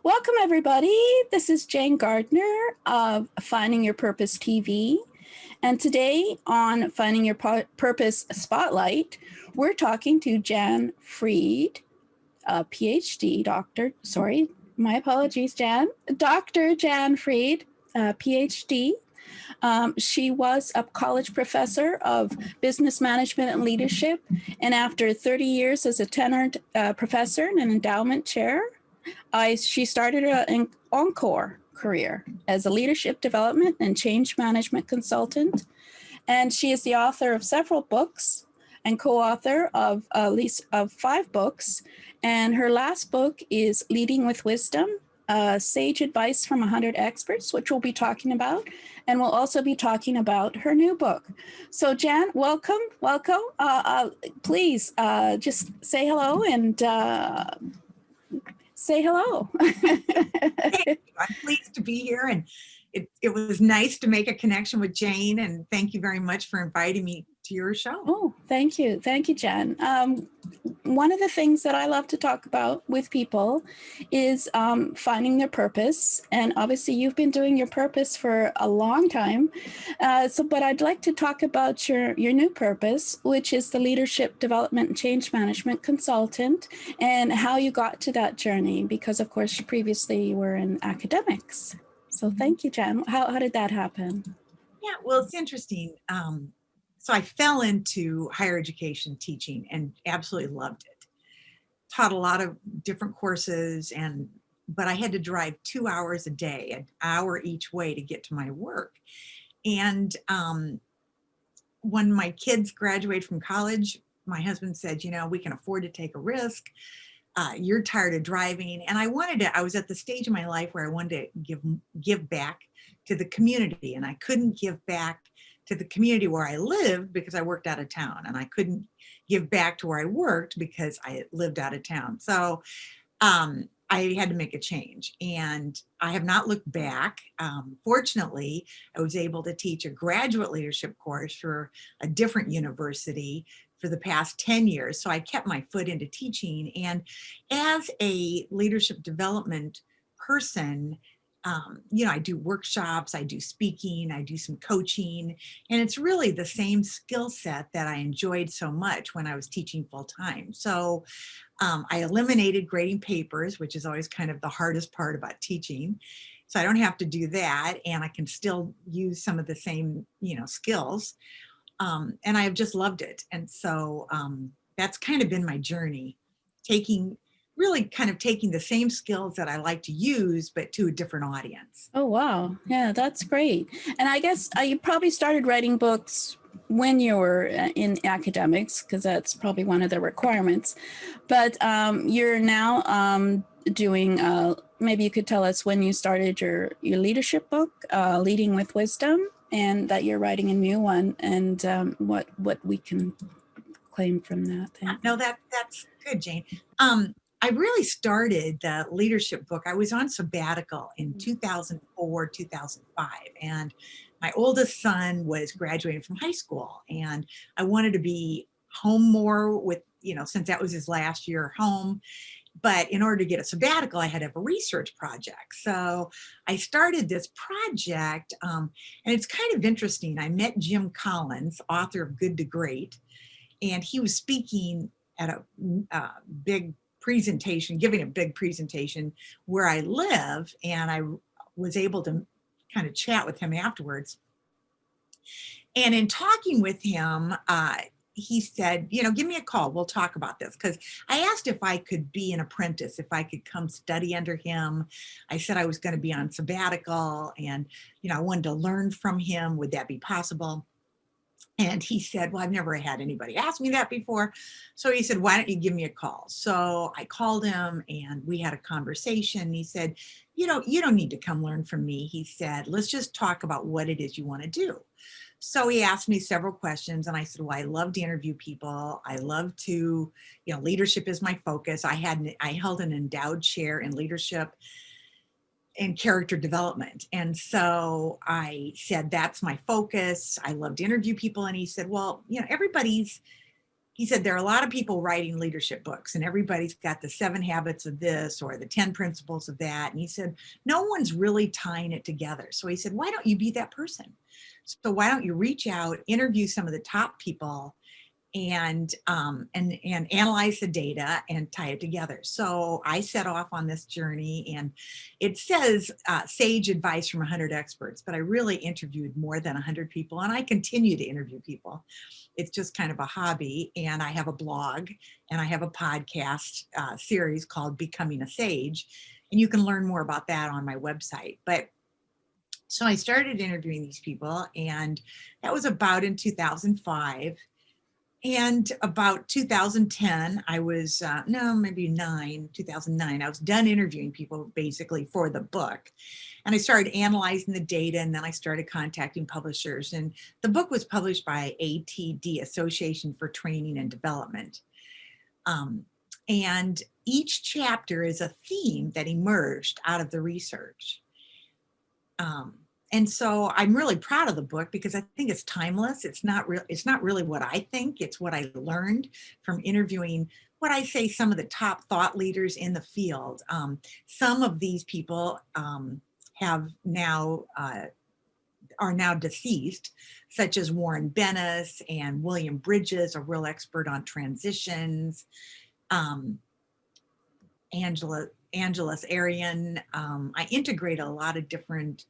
Welcome, everybody. This is Jane Gardner of Finding Your Purpose TV. And today on Finding Your Purpose Spotlight, we're talking to Jann Freed, a PhD doctor. Sorry, my apologies, Jann. Dr. Jann Freed, PhD. She was a college professor of business management and leadership. And after 30 years as a tenured professor and an endowment chair, she started an encore career as a leadership development and change management consultant. And she is the author of several books and co-author of at least 5 books. And her last book is Leading with Wisdom, Sage Advice from 100 Experts, which we'll be talking about. And we'll also be talking about her new book. So Jann, welcome. Please just say hello and say hello. Hey, I'm pleased to be here, and it was nice to make a connection with Jane, and thank you very much for inviting me to your show. Oh, thank you. Thank you, Jann. One of the things that I love to talk about with people is finding their purpose. And obviously you've been doing your purpose for a long time. But I'd like to talk about your new purpose, which is the Leadership Development and Change Management Consultant, and how you got to that journey, because of course, previously you were in academics. So thank you, Jann. How did that happen? Yeah, well, it's interesting. So I fell into higher education teaching and absolutely loved it. Taught a lot of different courses, but I had to drive 2 hours a day, an hour each way to get to my work. And when my kids graduated from college, my husband said, we can afford to take a risk. You're tired of driving. And I was at the stage in my life where I wanted to give back to the community, and I couldn't give back to the community where I lived because I worked out of town, and I couldn't give back to where I worked because I lived out of town. So I had to make a change, and I have not looked back. Fortunately, I was able to teach a graduate leadership course for a different university for the past 10 years. So I kept my foot into teaching. And as a leadership development person, I do workshops, I do speaking, I do some coaching, and it's really the same skill set that I enjoyed so much when I was teaching full time. So I eliminated grading papers, which is always kind of the hardest part about teaching. So I don't have to do that, and I can still use some of the same, skills. And I have just loved it. And so that's kind of been my journey, taking the same skills that I like to use, but to a different audience. Oh, wow. Yeah, that's great. And I guess you probably started writing books when you were in academics, because that's probably one of the requirements. But you're now doing, maybe you could tell us when you started your leadership book, Leading with Wisdom, and that you're writing a new one, and what we can claim from that. No, that's good, Jane. I really started the leadership book. I was on sabbatical in 2004, 2005, and my oldest son was graduating from high school, and I wanted to be home more with, since that was his last year home. But in order to get a sabbatical, I had to have a research project. So I started this project, and it's kind of interesting. I met Jim Collins, author of Good to Great, and he was speaking at a big presentation, giving a big presentation where I live, and I was able to kind of chat with him afterwards. And in talking with him, he said, give me a call. We'll talk about this. Because I asked if I could be an apprentice, if I could come study under him. I said I was going to be on sabbatical, and, I wanted to learn from him. Would that be possible? And he said, well, I've never had anybody ask me that before. So he said, why don't you give me a call? So I called him, and we had a conversation. He said, you don't need to come learn from me. He said, let's just talk about what it is you want to do. So he asked me several questions, and I said, well, I love to interview people. I love to, leadership is my focus. I held an endowed chair in leadership and character development. And so I said, that's my focus. I love to interview people. And he said, well, everybody's, he said, there are a lot of people writing leadership books and everybody's got the 7 habits of this or the 10 principles of that. And he said, no one's really tying it together. So he said, why don't you be that person? So why don't you reach out, interview some of the top people and analyze the data and tie it together. So I set off on this journey, and it says sage advice from 100 experts, but I really interviewed more than 100 people, and I continue to interview people. It's just kind of a hobby, and I have a blog and I have a podcast series called Becoming a Sage, and you can learn more about that on my website. But so I started interviewing these people, and that was about in 2005. And about 2010, I was, no, maybe 2009, I was done interviewing people basically for the book. And I started analyzing the data, and then I started contacting publishers. And the book was published by ATD, Association for Training and Development. And each chapter is a theme that emerged out of the research. And so I'm really proud of the book because I think it's timeless. It's not really what I think. It's what I learned from interviewing what I say some of the top thought leaders in the field. Some of these people are now deceased, such as Warren Bennis and William Bridges, a real expert on transitions. Angeles Arian. I integrate a lot of different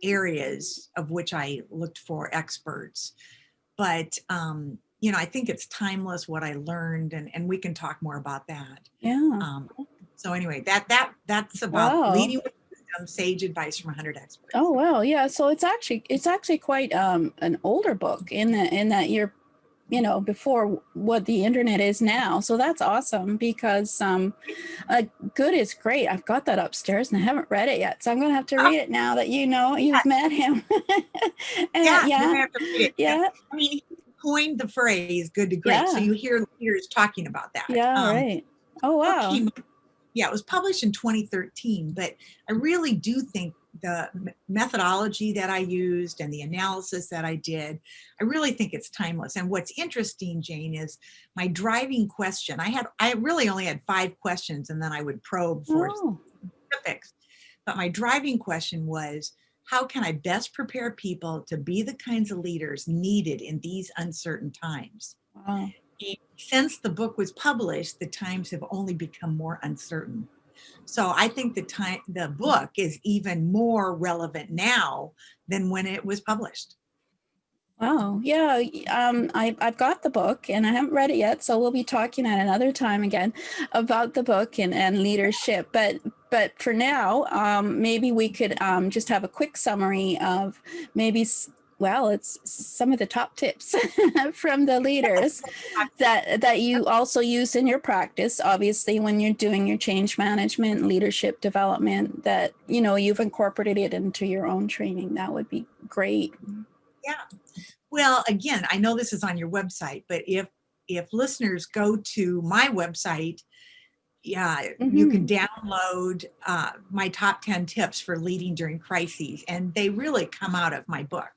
areas of which I looked for experts. But, I think it's timeless what I learned, and we can talk more about that. Yeah. So anyway, that's about leading with wisdom, sage advice from 100 experts. Oh, wow. Yeah. So it's actually quite an older book in that you're, before what the internet is now. So that's awesome because good is great. I've got that upstairs and I haven't read it yet. So I'm going to have to read it now that you've met him. And you're gonna have to read it. Yeah. I mean, he coined the phrase good to great. Yeah. So you hear leaders talking about that. Yeah, right. Oh, wow. It was published in 2013, but I really do think the methodology that I used and the analysis that I did, I really think it's timeless. And what's interesting, Jane, is my driving question. I really only had 5 questions, and then I would probe for specifics. But my driving question was, how can I best prepare people to be the kinds of leaders needed in these uncertain times? Wow. And since the book was published, the times have only become more uncertain. So I think the book is even more relevant now than when it was published. Wow. Yeah. I've got the book and I haven't read it yet. So we'll be talking at another time again about the book and leadership. But for now, maybe we could just have a quick summary of it's some of the top tips from the leaders that you also use in your practice, obviously, when you're doing your change management, leadership development, that, you've incorporated it into your own training. That would be great. Yeah. Well, again, I know this is on your website, but if listeners go to my website, you can download my top 10 tips for leading during crises, and they really come out of my book.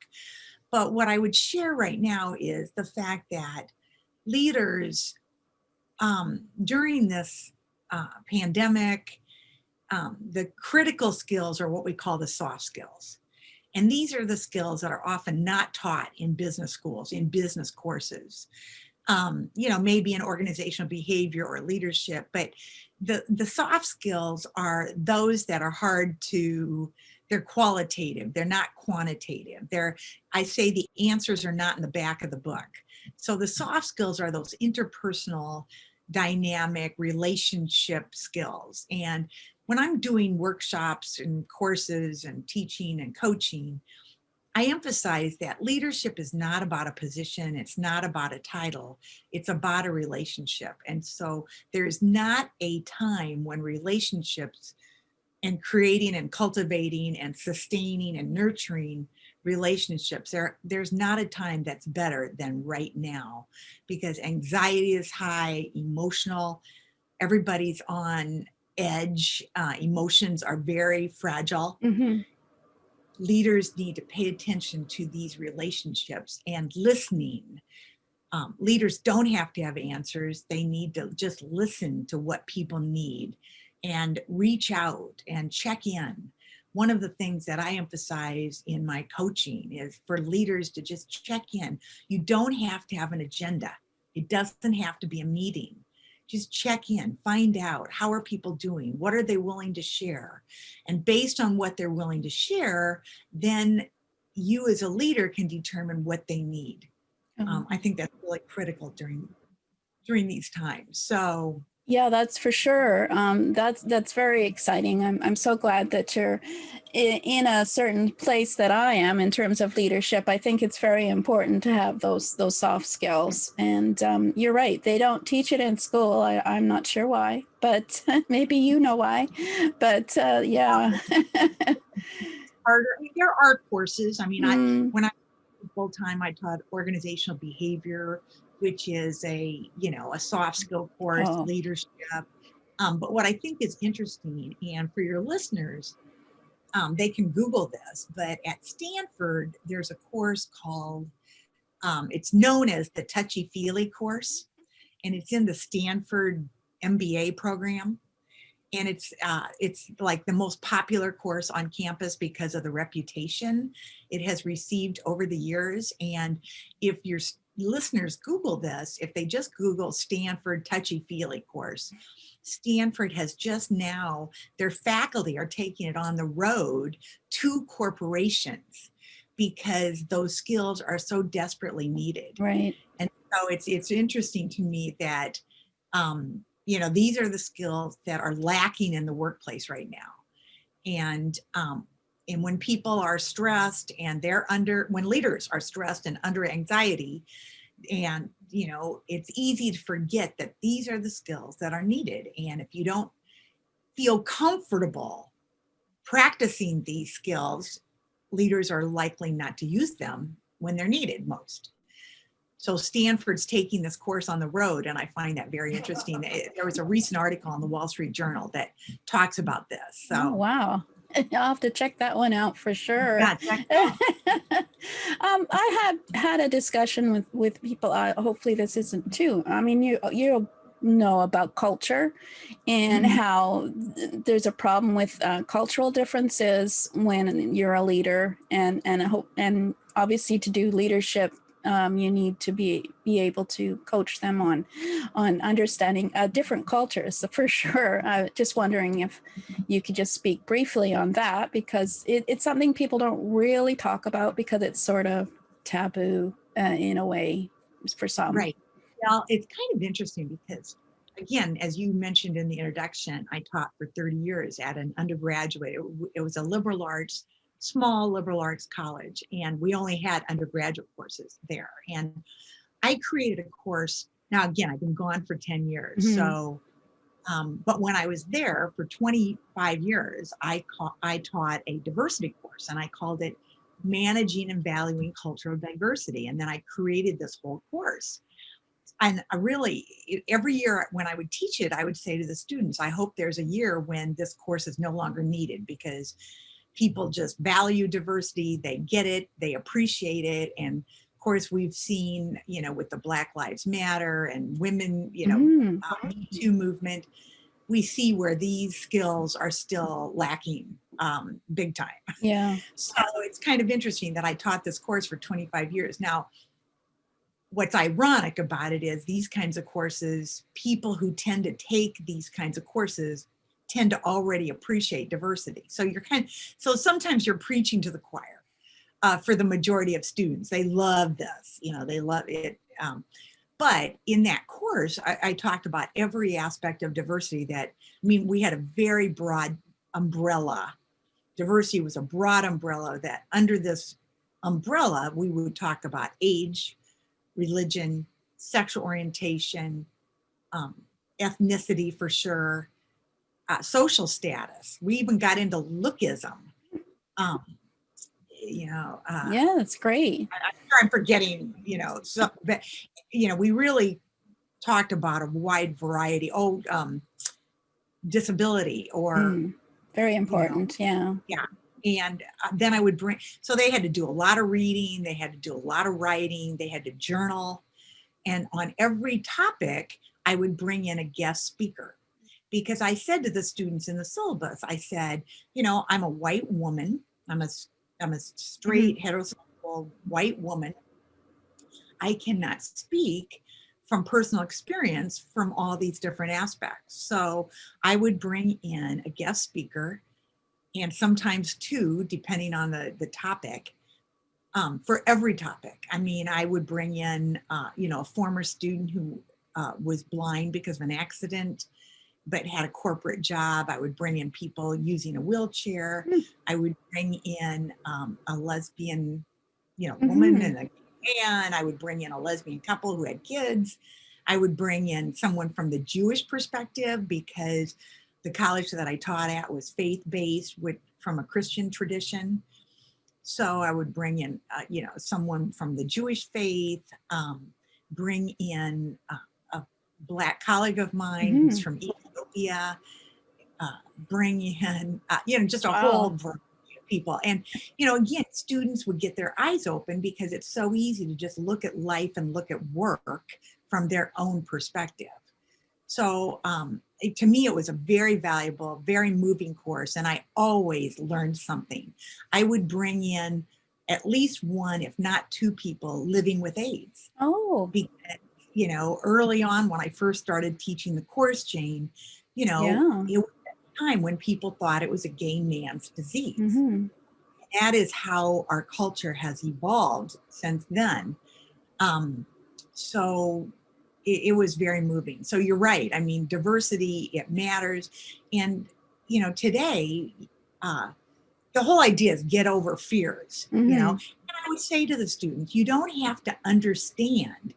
But what I would share right now is the fact that leaders during this pandemic, the critical skills are what we call the soft skills. And these are the skills that are often not taught in business schools, in business courses, maybe in organizational behavior or leadership. But the soft skills are those that are they're qualitative, they're not quantitative. I say the answers are not in the back of the book. So the soft skills are those interpersonal, dynamic relationship skills. And when I'm doing workshops and courses and teaching and coaching, I emphasize that leadership is not about a position. It's not about a title. It's about a relationship. And so there's not a time when relationships and creating and cultivating and sustaining and nurturing relationships, there's not a time that's better than right now, because anxiety is high, emotional, everybody's on edge, emotions are very fragile. Mm-hmm. Leaders need to pay attention to these relationships and listening. Leaders don't have to have answers. They need to just listen to what people need and reach out and check in. One of the things that I emphasize in my coaching is for leaders to just check in. You don't have to have an agenda. It doesn't have to be a meeting. Just check in, find out, how are people doing? What are they willing to share? And based on what they're willing to share, then you as a leader can determine what they need. I think that's really critical during these times. So yeah, that's for sure. That's very exciting. I'm so glad that you're in a certain place that I am in terms of leadership. I think it's very important to have those soft skills. And you're right, they don't teach it in school. I'm not sure why, but maybe you know why. But yeah. harder. I mean, there are courses. I mean, Mm. when I full time, I taught organizational behavior, which is a soft skill course, Oh, leadership. But what I think is interesting, and for your listeners, they can Google this, but at Stanford, there's a course called, it's known as the Touchy Feely course, and it's in the Stanford MBA program. And it's like the most popular course on campus because of the reputation it has received over the years. And if your listeners Google this, if they just Google Stanford Touchy Feely course, Stanford has just now, their faculty are taking it on the road to corporations because those skills are so desperately needed. right. And so it's interesting to me that these are the skills that are lacking in the workplace right now. And when people are stressed and when leaders are stressed and under anxiety, and it's easy to forget that these are the skills that are needed. And if you don't feel comfortable practicing these skills, leaders are likely not to use them when they're needed most. So Stanford's taking this course on the road, and I find that very interesting. There was a recent article in the Wall Street Journal that talks about this. Oh, So wow. I'll have to check that one out for sure. yeah, check it out. I have had a discussion with people. Hopefully, this isn't too. I mean, you know about culture and Mhm. how there's a problem with cultural differences when you're a leader, and I hope, and obviously to do leadership. You need to be able to coach them on understanding different cultures, so for sure. Just wondering if you could just speak briefly on that, because it's something people don't really talk about because it's sort of taboo in a way for some. Right. Well, it's kind of interesting because, again, as you mentioned in the introduction, I taught for 30 years at an undergraduate. It was a liberal arts, small liberal arts college, and we only had undergraduate courses there. And I created a course. Now, again, I've been gone for 10 years. Mhm. So, but when I was there for 25 years, I taught a diversity course, and I called it Managing and Valuing Cultural Diversity. And then I created this whole course. And I really, every year when I would teach it, I would say to the students, I hope there's a year when this course is no longer needed, because people just value diversity, they get it, they appreciate it. And of course, we've seen, with the Black Lives Matter and women, Mhm. Me Too movement, we see where these skills are still lacking big time. Yeah. So it's kind of interesting that I taught this course for 25 years. Now, what's ironic about it is these kinds of courses, people who tend to take these kinds of courses tend to already appreciate diversity. So sometimes you're preaching to the choir for the majority of students. They love this, they love it. But in that course, I talked about every aspect of diversity we had a very broad umbrella. Diversity was a broad umbrella that under this umbrella, we would talk about age, religion, sexual orientation, um, ethnicity for sure, social status. We even got into lookism. Um, Yeah, that's great. I'm sure I'm forgetting, but we really talked about a wide variety. Disability, or Mm. Very important. Yeah. yeah. And then I would so they had to do a lot of reading, they had to do a lot of writing, they had to journal. And on every topic, I would bring in a guest speaker, because I said to the students in the syllabus, I said, I'm a white woman. I'm a straight heterosexual white woman. I cannot speak from personal experience from all these different aspects. So I would bring in a guest speaker, and sometimes two, depending on the topic, for every topic. I mean, I would bring in, a former student who was blind because of an accident, but had a corporate job. I would bring in people using a wheelchair. I would bring in a lesbian, woman and a man. I would bring in a lesbian couple who had kids. I would bring in someone from the Jewish perspective, because the college that I taught at was faith-based from a Christian tradition. So I would bring in, someone from the Jewish faith, bring in a Black colleague of mine who's from Ethiopia, bring in, just a whole variety of people. And, again, students would get their eyes open, because it's so easy to just look at life and look at work from their own perspective. So to me, it was a very valuable, very moving course, and I always learned something. I would bring in at least one, if not two people living with AIDS. Oh. Because, early on when I first started teaching the course, Jane, it was a time when people thought it was a gay man's disease. That is how our culture has evolved since then. So it was very moving. So you're right. I mean, diversity, it matters. And, today, the whole idea is get over fears, and I would say to the students, you don't have to understand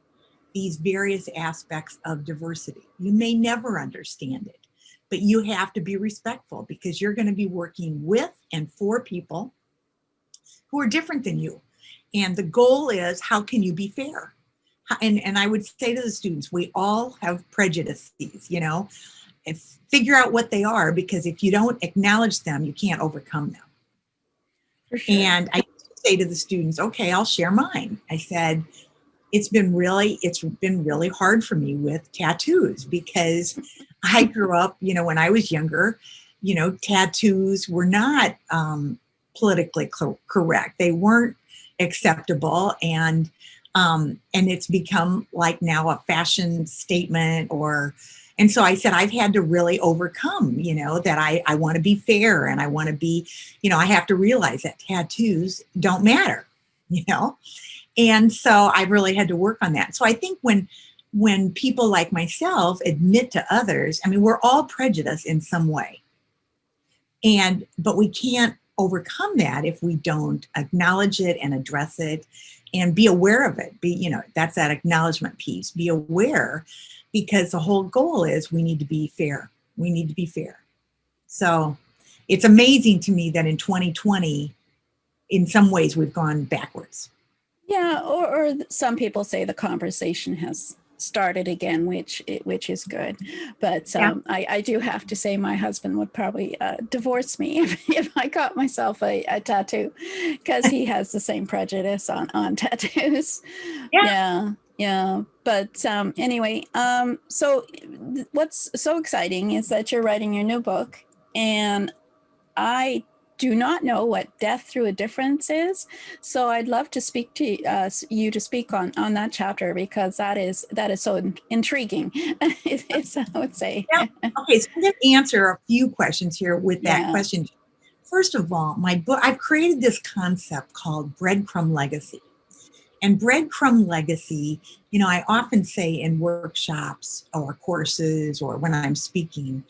these various aspects of diversity. You may never understand it, but you have to be respectful, because you're going to be working with and for people who are different than you. And the goal is, how can you be fair? And I would say to the students, we all have prejudices, and figure out what they are, because if you don't acknowledge them, you can't overcome them. For sure. And I say to the students, okay, I'll share mine. I said, it's been really hard for me with tattoos, because I grew up, when I was younger, tattoos were not politically correct. They weren't acceptable. And it's become like now a fashion statement, and so I said, I've had to really overcome, that I want to be fair, and I want to be, I have to realize that tattoos don't matter, and so I really had to work on that. So I think when people like myself admit to others, I mean, we're all prejudiced in some way, but we can't overcome that if we don't acknowledge it and address it and be aware of it. That's that acknowledgement piece. Be aware, because the whole goal is we need to be fair. We need to be fair. So it's amazing to me that in 2020, in some ways, we've gone backwards. Yeah, or some people say the conversation has started again, which is good. But I do have to say, my husband would probably divorce me if I got myself a tattoo, because he has the same prejudice on tattoos. Yeah. But anyway, so what's so exciting is that you're writing your new book, and I do not know what death through a difference is. So I'd love to speak to you to speak on that chapter, because that is so intriguing. It's, I would say. Yeah. Okay, so I'm going to answer a few questions here with that question. First of all, my book, I've created this concept called breadcrumb legacy. And breadcrumb legacy, I often say in workshops or courses or when I'm speaking,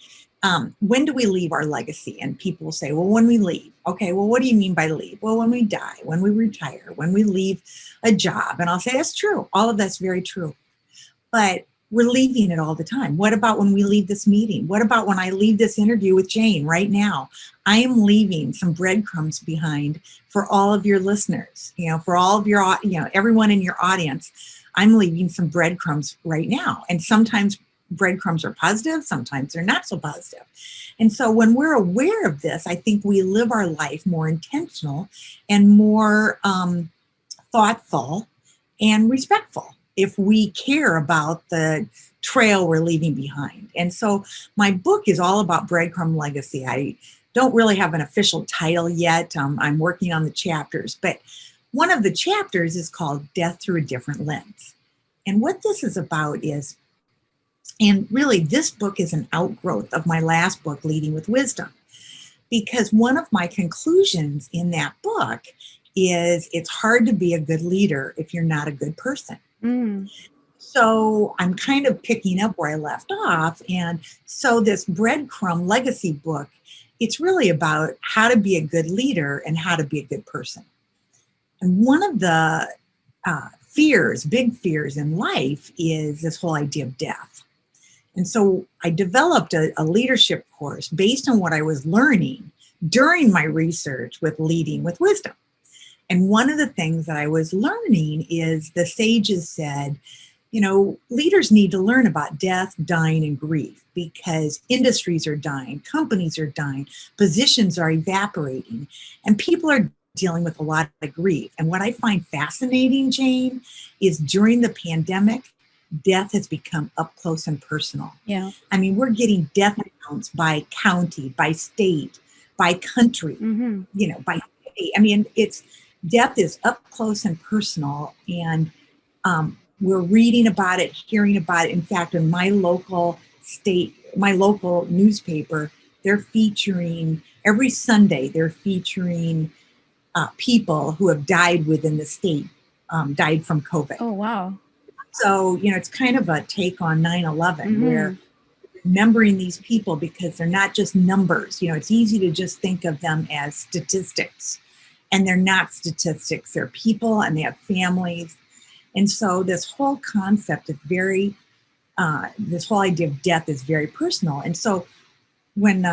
when do we leave our legacy? And people say, well, when we leave. Okay, well, what do you mean by leave? Well, when we die, when we retire, when we leave a job. And I'll say, that's true. All of that's very true. But we're leaving it all the time. What about when we leave this meeting? What about when I leave this interview with Jane right now? I am leaving some breadcrumbs behind for all of your listeners, for all of your, everyone in your audience. I'm leaving some breadcrumbs right now. And sometimes breadcrumbs are positive, sometimes they're not so positive. And so when we're aware of this, I think we live our life more intentional and more thoughtful and respectful. if we care about the trail we're leaving behind. And so my book is all about breadcrumb legacy. I don't really have an official title yet. I'm working on the chapters, but one of the chapters is called Death Through a Different Lens. And what this is about is, and really this book is an outgrowth of my last book, Leading with Wisdom, because one of my conclusions in that book is it's hard to be a good leader if you're not a good person. So I'm kind of picking up where I left off. And so this breadcrumb legacy book, it's really about how to be a good leader and how to be a good person. And one of the big fears in life is this whole idea of death. And so I developed a leadership course based on what I was learning during my research with Leading with Wisdom. And one of the things that I was learning is the sages said, leaders need to learn about death, dying, and grief because industries are dying, companies are dying, positions are evaporating, and people are dealing with a lot of grief. And what I find fascinating, Jane, is during the pandemic, death has become up close and personal. Yeah. I mean, we're getting death accounts by county, by state, by country, by city. I mean, death is up close and personal. And we're reading about it, hearing about it. In fact, in my local newspaper, they're featuring, every Sunday, they're featuring people who have died within the state, died from COVID. Oh, wow. So, it's kind of a take on 9/11 where remembering these people because they're not just numbers. It's easy to just think of them as statistics, and they're not statistics. They're people and they have families. And so this whole concept is this whole idea of death is very personal. And so when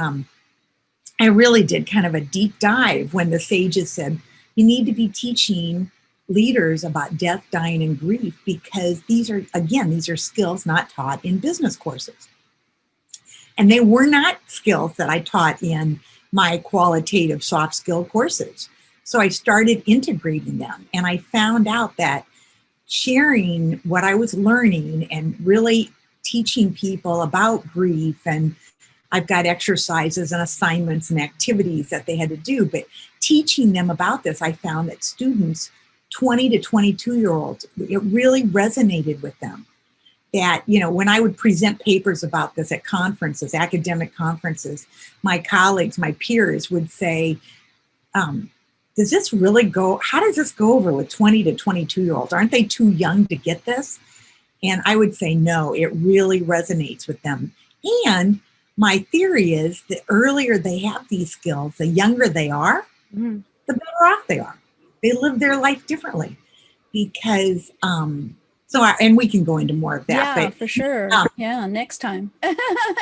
I really did kind of a deep dive when the sages said, you need to be teaching leaders about death, dying, and grief, because these are skills not taught in business courses. And they were not skills that I taught in my qualitative soft skill courses. So I started integrating them, and I found out that sharing what I was learning and really teaching people about grief, and I've got exercises and assignments and activities that they had to do, but teaching them about this, I found that students, 20 to 22-year-olds, it really resonated with them. That, when I would present papers about this at conferences, academic conferences, my colleagues, my peers would say, how does this go over with 20 to 22-year-olds? Aren't they too young to get this? And I would say, no, it really resonates with them. And my theory is the earlier they have these skills, the younger they are, the better off they are. They live their life differently because, and we can go into more of that. Yeah, but, for sure. Next time.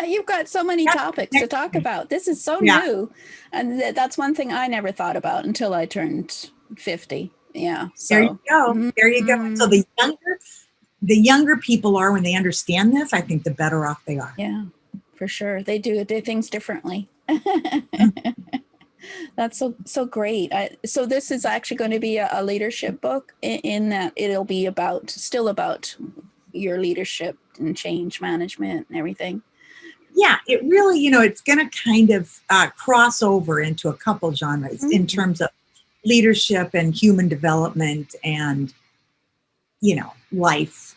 You've got so many topics to talk about. This is so new. And that's one thing I never thought about until I turned 50. Yeah. So. There you go. There you go. So the younger people are, when they understand this, I think the better off they are. Yeah, for sure. They do things differently. That's so great. So this is actually going to be a leadership book in that it'll be still about your leadership and change management and everything. Yeah, it really, it's going to kind of cross over into a couple genres in terms of leadership and human development and, life.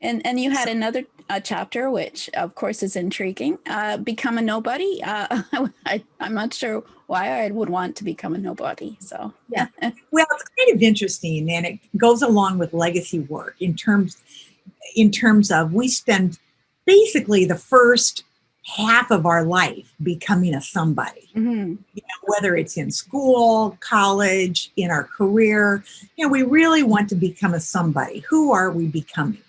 And you had another chapter, which of course is intriguing, become a nobody. I'm not sure why I would want to become a nobody. So yeah, well, it's kind of interesting, and it goes along with legacy work in terms of we spend basically the first half of our life becoming a somebody. Whether it's in school, college, in our career, we really want to become a somebody. Who are we becoming?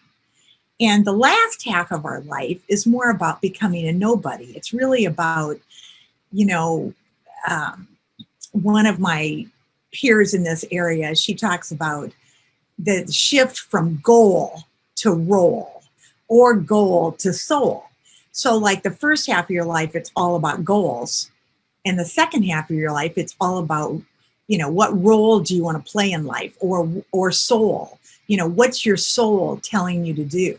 And the last half of our life is more about becoming a nobody. It's really about, one of my peers in this area, she talks about the shift from goal to role or goal to soul. So like the first half of your life, it's all about goals. And the second half of your life, it's all about, what role do you want to play in life or soul? what's your soul telling you to do?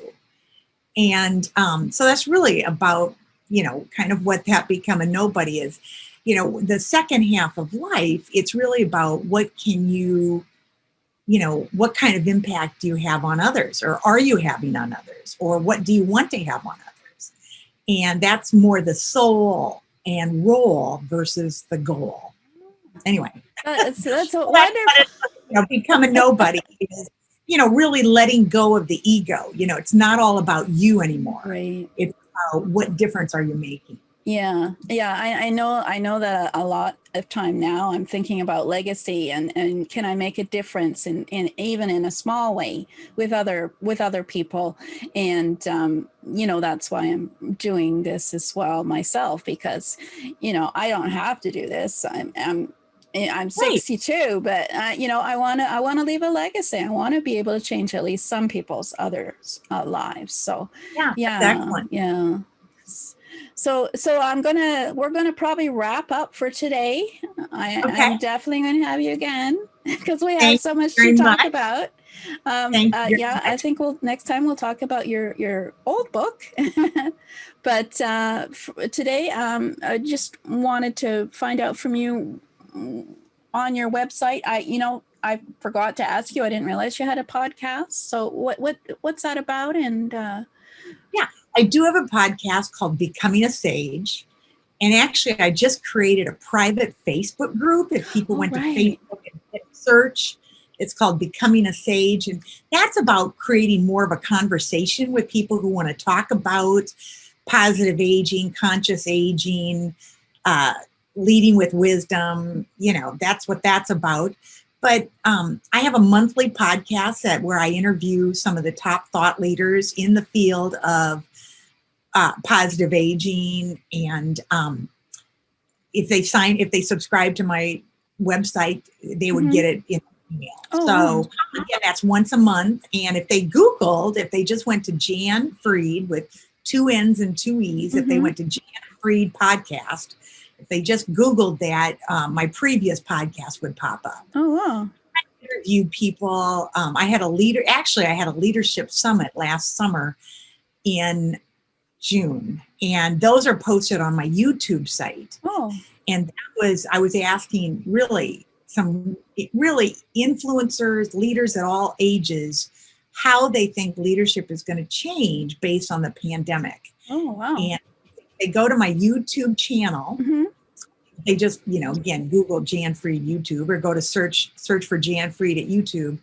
And so that's really about, kind of what that become a nobody is. The second half of life, it's really about what can you, what kind of impact do you have on others, or are you having on others, or what do you want to have on others? And that's more the soul and role versus the goal. Anyway, that's a what wonderful. become a nobody is, really letting go of the ego. It's not all about you anymore. Right. It's about what difference are you making. Yeah. I know that a lot of time now I'm thinking about legacy and can I make a difference in even in a small way with other people. And, that's why I'm doing this as well myself, because, I don't have to do this. I'm 62, but I want to leave a legacy. I want to be able to change at least some people's others' lives. So That's excellent. yeah. So we're gonna probably wrap up for today. I'm definitely gonna have you again because we have so much to talk about. I think next time we'll talk about your old book. But today, I just wanted to find out from you on your website. I forgot to ask you. I didn't realize you had a podcast. So what's that about? And I do have a podcast called Becoming a Sage. And actually, I just created a private Facebook group. If people went to Facebook and hit search, it's called Becoming a Sage. And that's about creating more of a conversation with people who want to talk about positive aging, conscious aging, leading with wisdom. That's what that's about. But I have a monthly podcast where I interview some of the top thought leaders in the field of positive aging. And if they subscribe to my website, they would get it in email. So again, that's once a month. And if they just went to Jann Freed with 2 N's and 2 E's, if they went to Jann Freed podcast, if they just Googled that, my previous podcast would pop up. Oh, wow. I interviewed people. I had a leadership summit last summer in June, and those are posted on my YouTube site. Oh. And I was asking some influencers, leaders at all ages, how they think leadership is going to change based on the pandemic. Oh, wow. And they go to my YouTube channel. They just, again, Google Jann Freed YouTube, or go to search for Jann Freed at YouTube.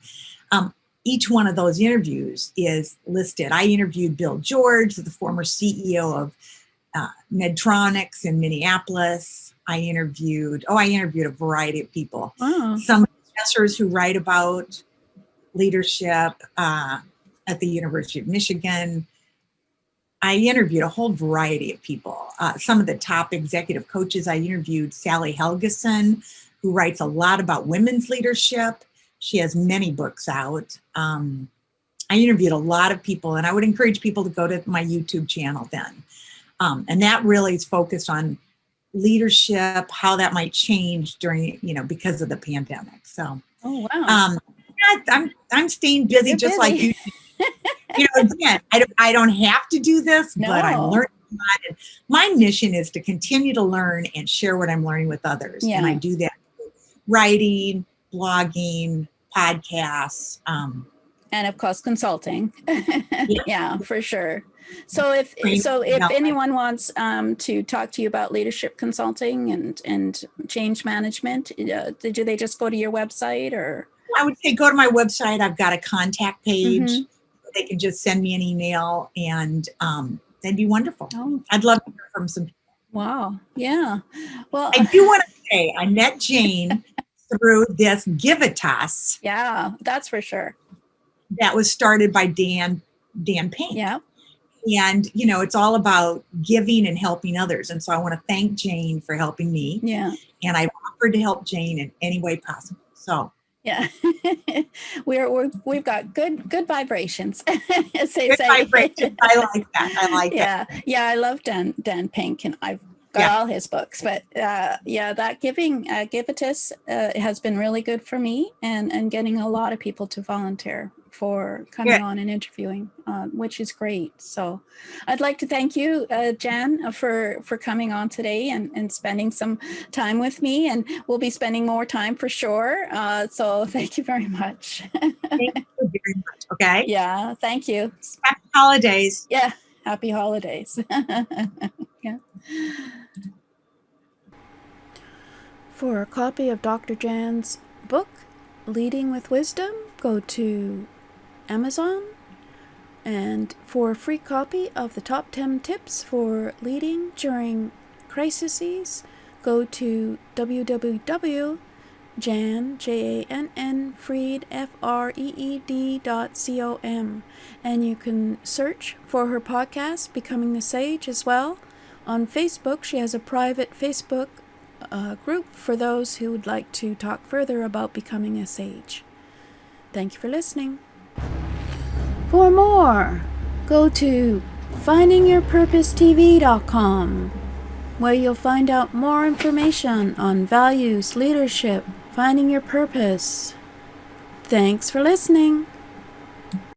Each one of those interviews is listed. I interviewed Bill George, the former CEO of Medtronics in Minneapolis. I interviewed a variety of people. Wow. Some professors who write about leadership at the University of Michigan. I interviewed a whole variety of people. Some of the top executive coaches I interviewed, Sally Helgeson, who writes a lot about women's leadership. She has many books out. I interviewed a lot of people, and I would encourage people to go to my YouTube channel then. And that really is focused on leadership, how that might change during, because of the pandemic. So, I'm staying busy. Like you. Again, I don't have to do this, but I'm learning a lot. And my mission is to continue to learn and share what I'm learning with others. And I do that through writing, blogging, podcasts. And of course, consulting. Yeah, for sure. So if anyone wants to talk to you about leadership consulting and change management, do they just go to your website? Or I would say go to my website. I've got a contact page. They can just send me an email, and that'd be wonderful. I'd love to hear from some people. Wow. Yeah. Well, I do want to say I met Jane through this Givitas. Yeah, that's for sure. That was started by Dan Pink. Yeah. And, it's all about giving and helping others. And so I want to thank Jane for helping me. Yeah. And I offered to help Jane in any way possible. So. Yeah, we've got good vibrations. Good vibrations. I like that. I like that. Yeah. I love Dan Pink, and I've got all his books. But that Givitas has been really good for me, and getting a lot of people to volunteer for coming Good. on and interviewing, which is great. So I'd like to thank you, Jann, for coming on today and spending some time with me. And we'll be spending more time for sure. So thank you very much. Thank you very much. Okay. Yeah, thank you. Happy holidays. Yeah, happy holidays. Yeah. For a copy of Dr. Jann's book, Leading with Wisdom, go to Amazon. And for a free copy of the top 10 tips for leading during crises, go to www.jannfreed.com. And you can search for her podcast, Becoming the Sage, as well. On Facebook, she has a private Facebook group for those who would like to talk further about becoming a sage. Thank you for listening. For more, go to findingyourpurposetv.com, where you'll find out more information on values, leadership, finding your purpose. Thanks for listening.